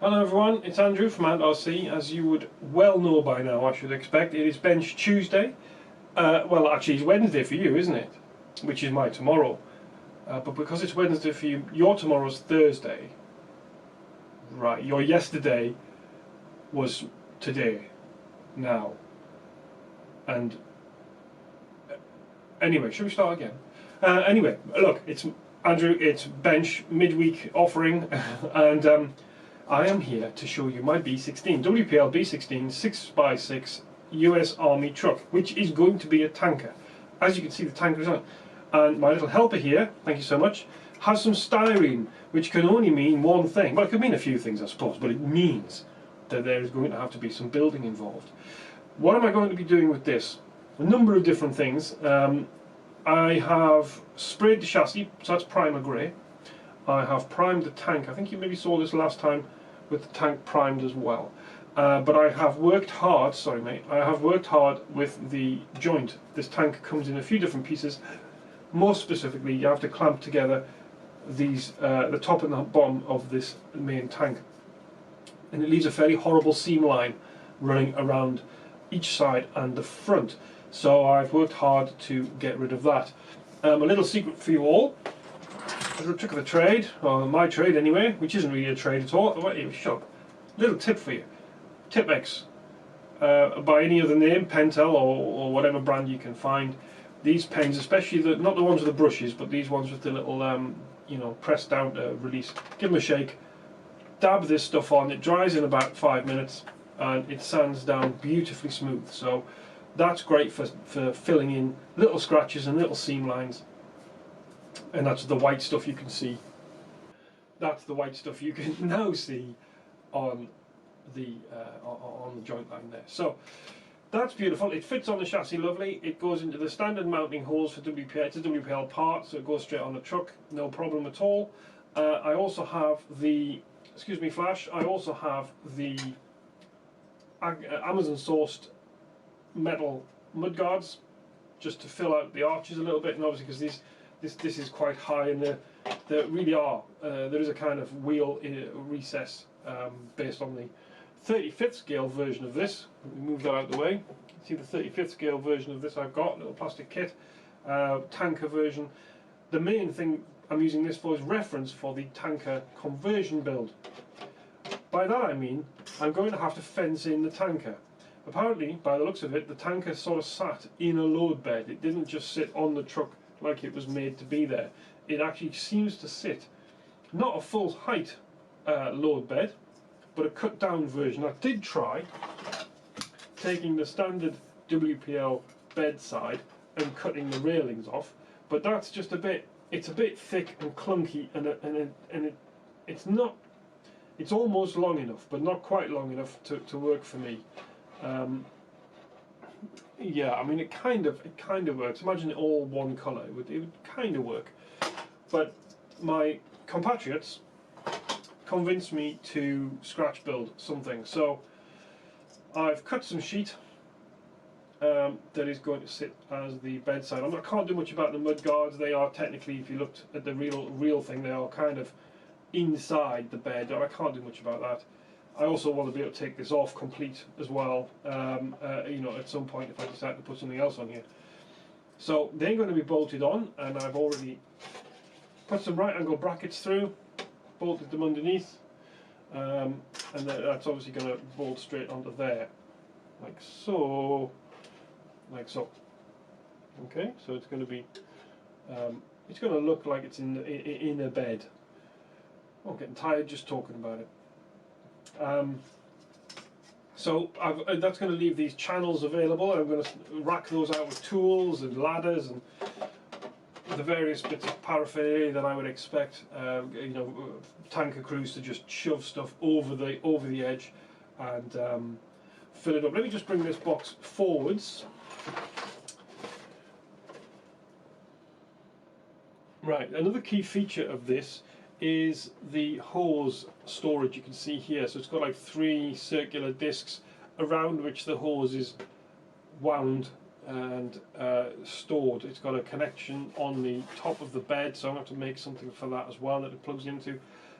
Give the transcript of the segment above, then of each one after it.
Hello everyone, it's Andrew from wpl-rc. As you would well know by now, I should expect, it is Bench Tuesday. Well, actually it's Wednesday for you, isn't it? Which is my tomorrow. But because it's Wednesday for you, your tomorrow's Thursday. Right, your yesterday was today, now. And anyway, should we start again? Anyway, look, it's Andrew, it's Bench midweek offering, and I am here to show you my B16, WPL B16 6x6 US Army truck, which is going to be a tanker. As you can see, the tanker is on it. And my little helper here, thank you so much, has some styrene, which can only mean one thing. Well, it could mean a few things, I suppose, but it means that there is going to have to be some building involved. What am I going to be doing with this? A number of different things. I have sprayed the chassis, so that's primer grey. I have primed the tank. I think you maybe saw this last time with the tank primed as well. But I have worked hard, sorry mate, I have worked hard with the joint. This tank comes in a few different pieces. Most specifically, you have to clamp together these, the top and the bottom of this main tank. And it leaves a fairly horrible seam line running around each side and the front. So I've worked hard to get rid of that. A little secret for you all. A little trick of the trade, or my trade anyway, which isn't really a trade at all. Shut up. Little tip for you. Tipex. By any other name, Pentel or whatever brand you can find. These pens, especially not the ones with the brushes, but these ones with the little, you know, press down to release. Give them a shake. Dab this stuff on. It dries in about 5 minutes, and it sands down beautifully smooth. So that's great for filling in little scratches and little seam lines. And that's the white stuff you can see. That's the white stuff you can now see on the joint line there. So that's beautiful. It fits on the chassis lovely. It goes into the standard mounting holes for WPL. It's a WPL part, so it goes straight on the truck. No problem at all. I also have the, excuse me, flash. I also have the Amazon sourced metal mudguards, just to fill out the arches a little bit, and obviously because this is quite high, and there really are there is a kind of wheel recess based on the 35th scale version of this. Let me move that out of the way. See the 35th scale version of this I've got, a little plastic kit, tanker version. The main thing I'm using this for is reference for the tanker conversion build. By that I mean I'm going to have to fence in the tanker. Apparently, by the looks of it, the tanker sort of sat in a load bed. It didn't just sit on the truck like it was made to be there. It actually seems to sit, not a full height load bed, but a cut down version. I did try taking the standard WPL bed side and cutting the railings off, but that's just a bit, it's a bit thick and clunky, and it's not, it's almost long enough, but not quite long enough to work for me. Yeah, I mean it kind of works. Imagine it all one colour. It would kind of work. But my compatriots convinced me to scratch build something. So I've cut some sheet that is going to sit as the bedside. I can't do much about the mud guards. They are technically, if you looked at the real thing, they are kind of inside the bed. I can't do much about that. I also want to be able to take this off complete as well, you know, at some point if I decide to put something else on here. So they're going to be bolted on, and I've already put some right angle brackets through, bolted them underneath, and that's obviously going to bolt straight onto there, like so, like so. Okay, so it's going to be, it's going to look like it's in a bed. I'm getting tired just talking about it. So that's going to leave these channels available. I'm going to rack those out with tools and ladders and the various bits of paraphernalia that I would expect, you know, tanker crews to just shove stuff over the edge and fill it up. Let me just bring this box forwards. Right, another key feature of this is the hose storage. You can see here, so it's got like 3 circular discs around which the hose is wound and stored. It's got a connection on the top of the bed, so I'm going to have to make something for that as well that it plugs into.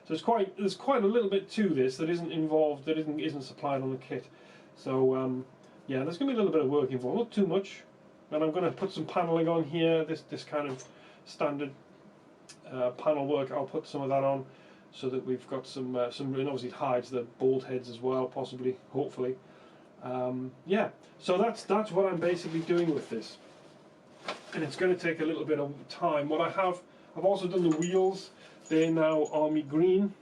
So there's quite a little bit to this that isn't involved, that isn't supplied on the kit. So yeah, there's going to be a little bit of work involved, not too much. And I'm going to put some paneling on here. This kind of standard panel work. I'll put some of that on, so that we've got some, and obviously it hides the bolt heads as well, possibly, hopefully. Yeah, so that's what I'm basically doing with this, and it's going to take a little bit of time. What I've also done the wheels. They're now army green.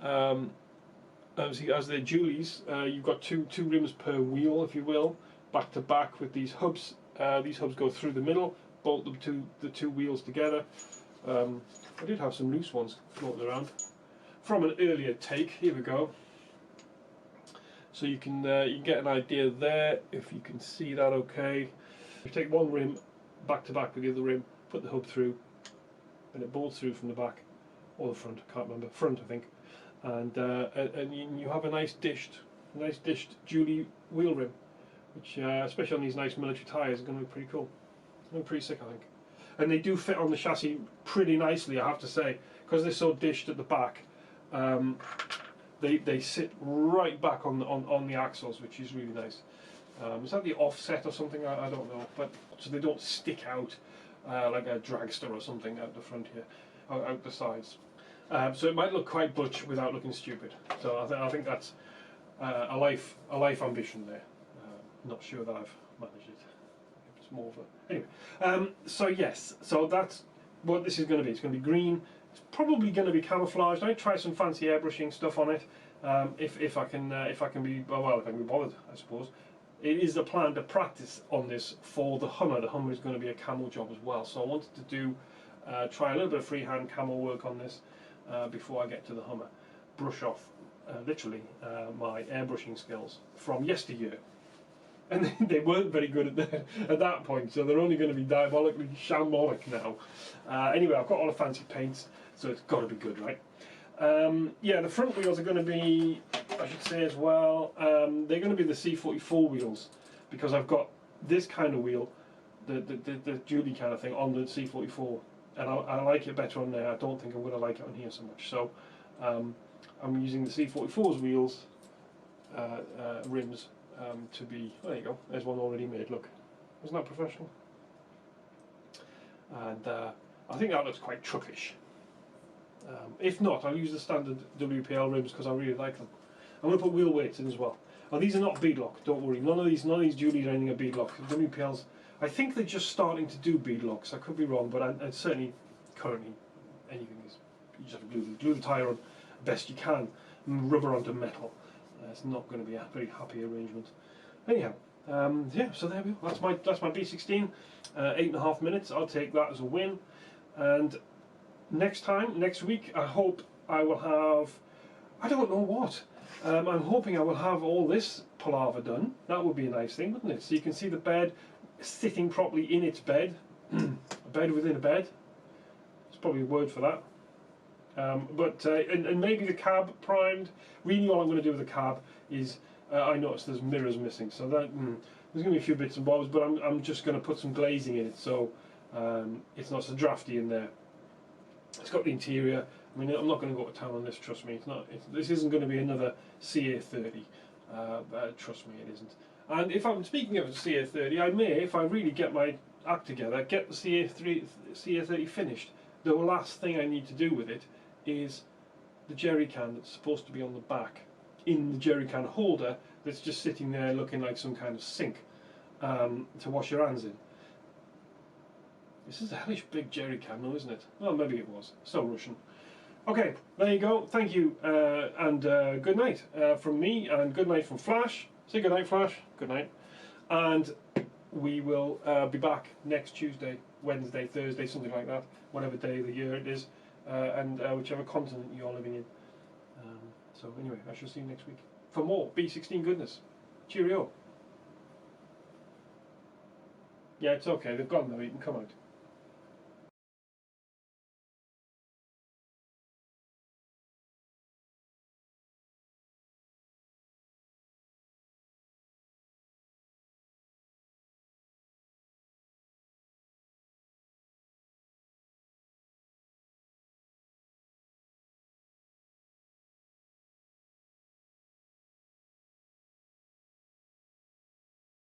Obviously, as they're dualies, you've got two rims per wheel, if you will, back to back with these hubs. These hubs go through the middle, bolt the two wheels together. I did have some loose ones floating around from an earlier take. Here we go. So you can get an idea there, if you can see that okay. You take one rim back to back with the other rim, put the hub through, and it bolts through from the back or the front. I can't remember. Front, I think. And you have a nice dished dually wheel rim, which especially on these nice military tyres is going to be pretty cool. It's going to be pretty sick, I think. And they do fit on the chassis pretty nicely, I have to say, because they're so dished at the back. They sit right back on the axles, which is really nice. Is that the offset or something? I don't know, but so they don't stick out like a dragster or something out the front here, out the sides. So it might look quite butch without looking stupid. So I think that's a life ambition there. Not sure that I've managed it. It's more of a anyway. So yes, so that's what this is going to be. It's going to be green. It's probably going to be camouflaged. I might try some fancy airbrushing stuff on it if I can be bothered, I suppose. It is a plan to practice on this for the Hummer. The Hummer is going to be a camo job as well. So I wanted to try a little bit of freehand camo work on this before I get to the Hummer. Brush off literally my airbrushing skills from yesteryear. And they weren't very good at that point, so they're only going to be diabolically shambolic now. Anyway, I've got all the fancy paints, so it's got to be good, right? Yeah, the front wheels are going to be, I should say as well, they're going to be the C44 wheels, because I've got this kind of wheel, the dually kind of thing, on the C44, and I like it better on there. I don't think I'm going to like it on here so much. So I'm using the C44's wheels, rims, to be, there you go, there's one already made, look. Isn't that professional? And I think that looks quite truckish. If not, I'll use the standard WPL rims because I really like them. I'm going to put wheel weights in as well. Now these are not beadlock, don't worry. None of these dualies or anything are beadlock. WPLs, I think they're just starting to do beadlocks. I could be wrong, but I certainly currently anything is, you just have to glue the tyre on best you can, and rubber onto metal. It's not going to be a very happy arrangement. Anyhow, yeah, so there we go. That's my B16. 8.5 minutes. I'll take that as a win. And next week, I hope I will have, I don't know what. I'm hoping I will have all this palaver done. That would be a nice thing, wouldn't it? So you can see the bed sitting properly in its bed. A bed within a bed. There's probably a word for that. And maybe the cab primed. Really all I'm going to do with the cab is, I noticed there's mirrors missing, so that there's going to be a few bits and bobs, but I'm just going to put some glazing in it, so it's not so drafty in there. It's got the interior. I mean, I'm not going to go to town on this, trust me. This isn't going to be another CA30. Trust me, it isn't. And if I'm speaking of a CA30, I may, if I really get my act together, get the CA30 finished. The last thing I need to do with it is the jerry can that's supposed to be on the back in the jerry can holder that's just sitting there looking like some kind of sink to wash your hands in. This is a hellish big jerry can though, isn't it? Well, maybe it was. So Russian. Okay, there you go. Thank you, and good night from me, and good night from Flash. Say good night, Flash. Good night. And we will be back next Tuesday, Wednesday, Thursday, something like that, whatever day of the year it is, and whichever continent you're living in. So anyway, I shall see you next week for more B16 goodness. Cheerio. Yeah, it's okay, they've gone now, you can come out.